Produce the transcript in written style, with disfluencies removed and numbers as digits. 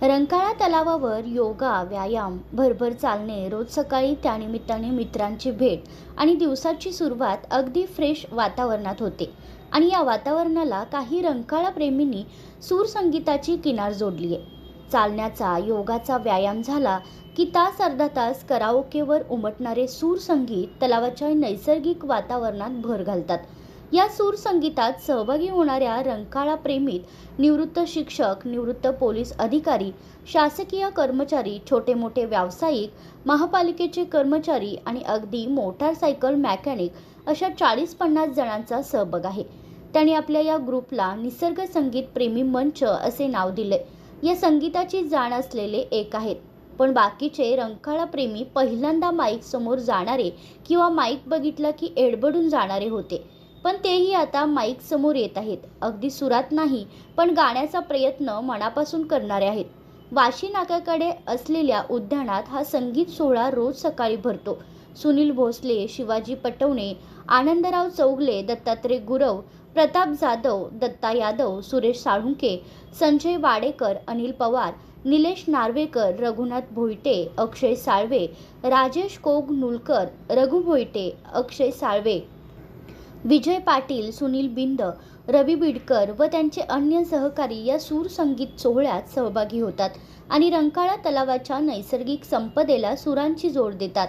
रंकाळा तलावावर योगा, व्यायाम, भरभर चालणे, रोज सकाळी त्यानिमित्ताने मित्रांची भेट आणि दिवसाची सुरुवात अगदी फ्रेश वातावरणात होते. आणि या वातावरणाला काही रंकाळा प्रेमींनी सूरसंगीताची किनार जोडली आहे. चालण्याचा, योगाचा व्यायाम झाला की तास अर्धा तास कराओकेवर उमटणारे सूरसंगीत तलावाच्या नैसर्गिक वातावरणात भर घालतात. या सूरसंगीतात सहभागी होणाऱ्या रंकाळा प्रेमीत निवृत्त शिक्षक, निवृत्त पोलीस अधिकारी, शासकीय कर्मचारी, छोटे मोठे व्यावसायिक, महापालिकेचे कर्मचारी आणि अगदी मोटारसायकल मेकॅनिक अशा 40-50 जणांचा सहभाग आहे. त्यांनी आपल्या या ग्रुपला निसर्ग संगीत प्रेमी मंच असे नाव दिले. या संगीताची जाण असलेले एक आहेत, पण बाकीचे रंकाळा प्रेमी पहिल्यांदा माईक समोर जाणारे किंवा माईक बघितला की एडबडून जाणारे होते. पण तेही आता माईक समोर येत आहेत. अगदी सुरात नाही, पण गाण्याचा प्रयत्न मनापासून करणारे आहेत. वाशी नाक्याकडे असलेल्या उद्यानात हा संगीत सोहळा रोज सकाळी भरतो. सुनील भोसले, शिवाजी पटवणे, आनंदराव चौगले, दत्तात्रय गुरव, प्रताप जाधव, दत्ता यादव, सुरेश साळुंके, संजय वाडेकर, अनिल पवार, निलेश नार्वेकर, रघुनाथ भोईटे, अक्षय साळवे, राजेश कोगनुलकर, रघु भोईटे, अक्षय साळवे, विजय पाटील, सुनील बिंद, रवी बिडकर व त्यांचे अन्य सहकारी या सूरसंगीत सोहळ्यात सहभागी होतात आणि रंकाळा तलावाच्या नैसर्गिक संपदेला सुरांची जोड देतात.